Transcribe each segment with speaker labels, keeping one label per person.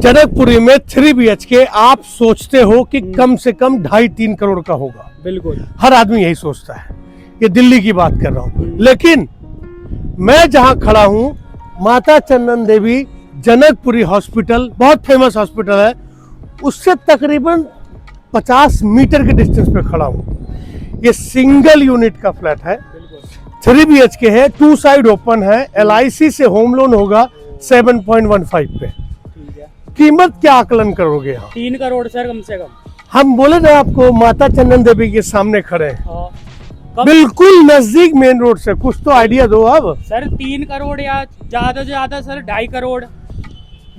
Speaker 1: जनकपुरी में 3 BHK आप सोचते हो कि कम से कम 2.5-3 करोड़ का होगा।
Speaker 2: बिल्कुल,
Speaker 1: हर आदमी यही सोचता है। ये दिल्ली की बात कर रहा हूं, लेकिन मैं जहां खड़ा हूं माता चंदन देवी जनकपुरी हॉस्पिटल बहुत फेमस हॉस्पिटल है, उससे तकरीबन 50 मीटर के डिस्टेंस पे खड़ा हूं। ये सिंगल यूनिट का फ्लैट है, 3 BHK है, 2 साइड ओपन है, LIC से होम लोन होगा 7.15 पे। कीमत क्या आकलन करोगे यहाँ?
Speaker 2: 3 करोड़ सर कम से कम।
Speaker 1: हम बोले ना आपको माता चंदन देवी के सामने खड़े हैं,
Speaker 2: कब?
Speaker 1: बिल्कुल नजदीक मेन रोड से। कुछ तो आइडिया दो अब।
Speaker 2: सर 3 करोड़ या ज्यादा से ज्यादा सर 2.5 करोड़।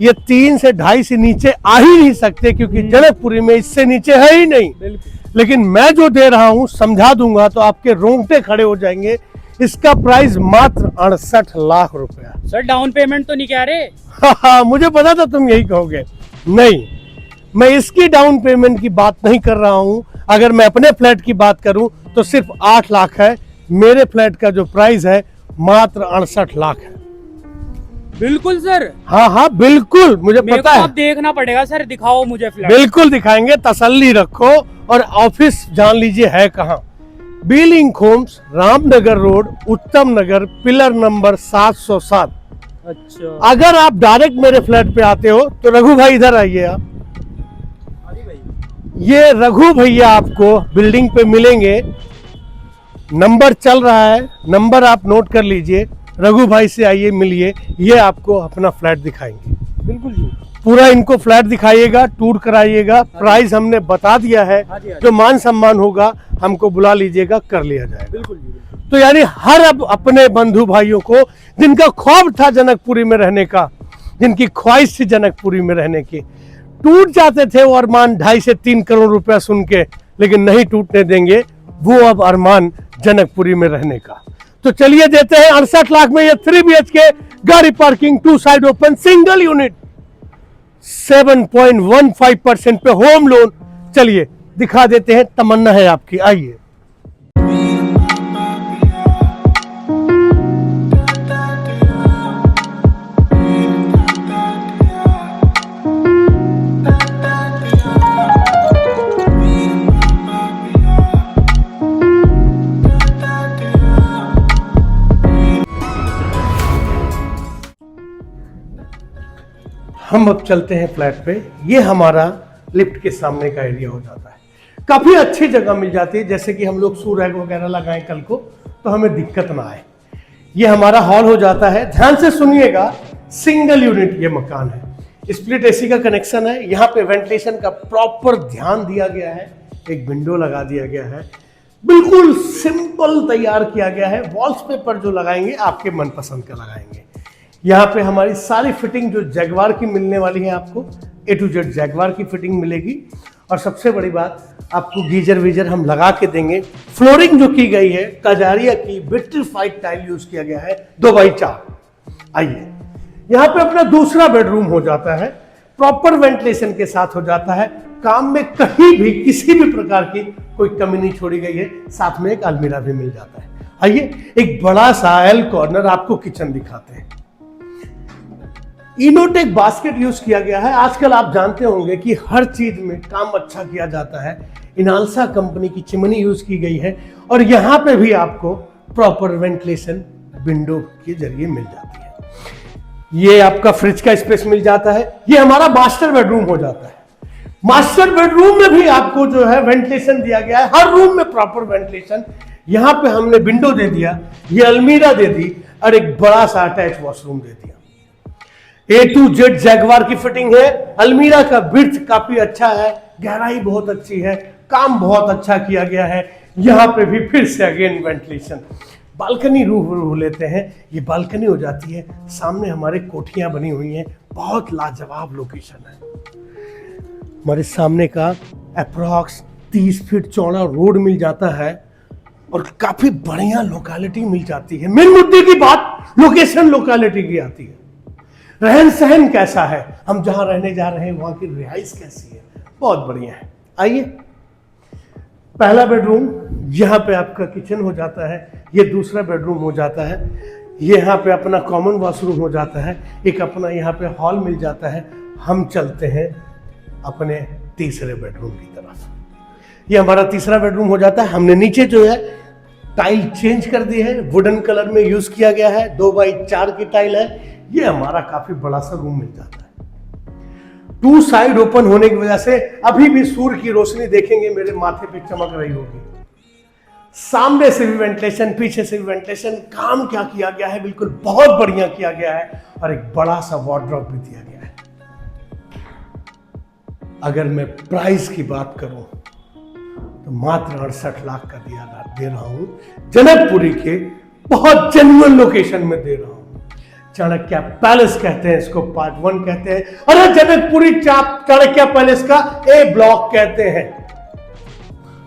Speaker 1: ये 3 से 2.5 से नीचे आ ही नहीं सकते, क्योंकि जनकपुरी में इससे नीचे है ही नहीं। लेकिन मैं जो दे रहा हूँ समझा दूंगा तो आपके रोंगटे खड़े हो जाएंगे। इसका प्राइस मात्र 68 लाख रुपया।
Speaker 2: सर डाउन पेमेंट तो नहीं कह रहे?
Speaker 1: हाँ, मुझे पता था तुम यही कहोगे। नहीं, मैं इसकी डाउन पेमेंट की बात नहीं कर रहा हूं। अगर मैं अपने फ्लैट की बात करूं तो सिर्फ 8 लाख है। मेरे फ्लैट का जो प्राइस है मात्र 68 लाख है।
Speaker 2: बिल्कुल सर।
Speaker 1: हाँ, बिल्कुल, मुझे पता है।
Speaker 2: अब देखना पड़ेगा सर, दिखाओ मुझे फ्लैट।
Speaker 1: बिल्कुल दिखाएंगे, तसल्ली रखो। और ऑफिस जान लीजिए है कहाँ। बीलिंग होम्स, रामनगर रोड, उत्तम नगर, पिलर नंबर 707।
Speaker 2: अच्छा,
Speaker 1: अगर आप डायरेक्ट मेरे फ्लैट पे आते हो तो रघु भाई इधर आइए आप। ये रघु भैया आपको बिल्डिंग पे मिलेंगे। नंबर चल रहा है, नंबर आप नोट कर लीजिए। रघु भाई से आइए, मिलिए, ये आपको अपना फ्लैट दिखाएंगे।
Speaker 2: बिल्कुल जी।
Speaker 1: पूरा इनको फ्लैट दिखाइएगा, टूर कराइएगा। प्राइस हमने बता दिया है, जो मान सम्मान होगा हमको बुला लीजिएगा, कर लिया जाएगा।
Speaker 2: बिल्कुल जी।
Speaker 1: तो यानी हर अब अपने बंधु भाइयों को जिनका ख्वाब था जनकपुरी में रहने का, जिनकी ख्वाहिश थी जनकपुरी में रहने की, टूट जाते थे वो अरमान 2.5 से 3 करोड़ रुपया सुन के, लेकिन नहीं टूटने देंगे वो अब अरमान जनकपुरी में रहने का। तो चलिए देते हैं 68 लाख में ये 3 BHK, गाड़ी parking, 2 side open, single unit, 7.15% पे होम लोन। चलिए दिखा देते हैं, तमन्ना है आपकी, आइए। हम अब चलते हैं फ्लैट पे। ये हमारा लिफ्ट के सामने का एरिया हो जाता है। काफी अच्छी जगह मिल जाती है, जैसे कि हम लोग शू रैक वगैरह लगाएं कल को तो हमें दिक्कत ना आए। ये हमारा हॉल हो जाता है। ध्यान से सुनिएगा, सिंगल यूनिट ये मकान है। स्प्लिट AC का कनेक्शन है। यहाँ पे वेंटिलेशन का प्रॉपर ध्यान दिया गया है। एक विंडो लगा दिया गया है, बिल्कुल सिंपल तैयार किया गया है। वॉल्स पेपर जो लगाएंगे आपके मनपसंद का लगाएंगे। यहाँ पे हमारी सारी फिटिंग जो जैगवार की मिलने वाली है, आपको A to Z जैगवार की फिटिंग मिलेगी। और सबसे बड़ी बात, आपको गीजर वीजर हम लगा के देंगे। फ्लोरिंग जो की गई है कजारिया की विट्रिफाइड टाइल यूज किया गया है, 2x4। आइए, यहाँ पे अपना दूसरा बेडरूम हो जाता है, प्रॉपर वेंटिलेशन के साथ हो जाता है। काम में कहीं भी किसी भी प्रकार की कोई कमी नहीं छोड़ी गई है। साथ में एक अलमीरा भी मिल जाता है। आइए, एक बड़ा सा L कॉर्नर आपको किचन दिखाते हैं। इनोटेक बास्केट यूज किया गया है। आजकल आप जानते होंगे कि हर चीज में काम अच्छा किया जाता है। इनालसा कंपनी की चिमनी यूज की गई है। और यहाँ पे भी आपको प्रॉपर वेंटिलेशन विंडो के जरिए मिल जाती है। ये आपका फ्रिज का स्पेस मिल जाता है। ये हमारा मास्टर बेडरूम हो जाता है। मास्टर बेडरूम में भी आपको जो है वेंटिलेशन दिया गया है, हर रूम में प्रॉपर वेंटिलेशन। यहाँ पे हमने विंडो दे दिया, ये अलमीरा दे दी और एक बड़ा सा अटैच वॉशरूम दे दिया। A to Z जैगवार की फिटिंग है। अलमीरा का विड्थ काफी अच्छा है, गहराई बहुत अच्छी है, काम बहुत अच्छा किया गया है। यहाँ पे भी फिर से अगेन वेंटिलेशन। बालकनी रूह लेते हैं। ये बालकनी हो जाती है, सामने हमारे कोठियां बनी हुई हैं। बहुत लाजवाब लोकेशन है। हमारे सामने का अप्रॉक्स 30 फीट चौड़ा रोड मिल जाता है और काफी बढ़िया लोकेलिटी मिल जाती है। मेन मुद्दे की बात लोकेशन लोकेलिटी की आती है। रहन सहन कैसा है, हम जहां रहने जा रहे हैं वहां की रिहाइश कैसी है, बहुत बढ़िया है। आइए, पहला बेडरूम, यहाँ पे आपका किचन हो जाता है। ये दूसरा बेडरूम हो जाता है। यहाँ पे अपना कॉमन वॉशरूम हो जाता है, एक अपना यहाँ पे हॉल मिल जाता है। हम चलते हैं अपने तीसरे बेडरूम की तरफ। ये हमारा तीसरा बेडरूम हो जाता है। हमने नीचे जो है टाइल चेंज कर दी है, वुडन कलर में यूज किया गया है, 2x4 की टाइल है। ये हमारा काफी बड़ा सा रूम मिल जाता है। 2 साइड ओपन होने की वजह से अभी भी सूर्य की रोशनी देखेंगे मेरे माथे पे चमक रही होगी। सामने से भी वेंटिलेशन, पीछे से भी वेंटिलेशन। काम क्या किया गया है, बिल्कुल बहुत बढ़िया किया गया है। और एक बड़ा सा वार्डरोब भी दिया गया है। अगर मैं प्राइस की बात करूं तो मात्र 68 लाख का दे रहा हूं। जनकपुरी के बहुत जेन्युइन लोकेशन में दे रहा हूं। चाणक्य पैलेस कहते हैं इसको, पार्ट 1 कहते हैं। अरे जनकपुरी चाणक्य पैलेस का ए ब्लॉक कहते हैं।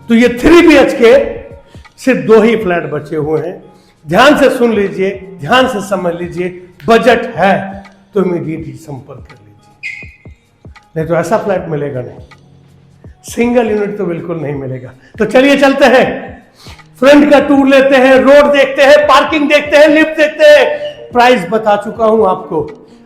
Speaker 1: तो ये 3 BHK सिर्फ 2 ही फ्लैट बचे हुए हैं। ध्यान से सुन लीजिए, ध्यान से समझ लीजिए। बजट है तो इमीडिएटली संपर्क कर लीजिए, नहीं तो ऐसा फ्लैट मिलेगा नहीं। सिंगल यूनिट तो बिल्कुल नहीं मिलेगा। तो चलिए चलते हैं, फ्रंट का टूर लेते हैं, रोड देखते हैं, पार्किंग देखते हैं, लिफ्ट देखते हैं। प्राइस बता चुका हूं आपको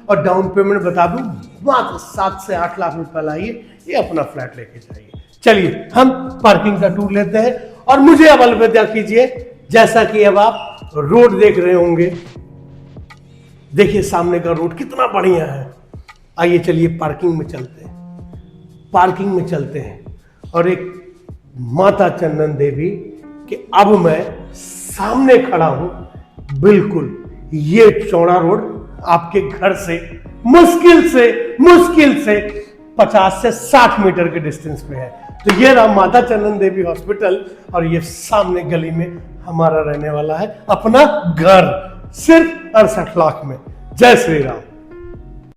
Speaker 1: और डाउन पेमेंट बता दूं, मात्र 7 से 8 लाख रुपए लाइए, ये अपना फ्लैट लेके जाइए। चलिए हम पार्किंग का टूर लेते हैं और मुझे अब अलविदा कीजिए। जैसा कि अब आप रोड देख रहे होंगे, देखिए सामने का रोड कितना बढ़िया है। आइए चलिए पार्किंग में चलते हैं। पार्किंग में चलते हैं और एक माता चंदन देवी के अब मैं सामने खड़ा हूं। बिल्कुल ये चौड़ा रोड आपके घर से मुश्किल से 50 से 60 मीटर के डिस्टेंस पे है। तो ये रहा माता चंदन देवी हॉस्पिटल और ये सामने गली में हमारा रहने वाला है अपना घर, सिर्फ 68 लाख में। जय श्री राम।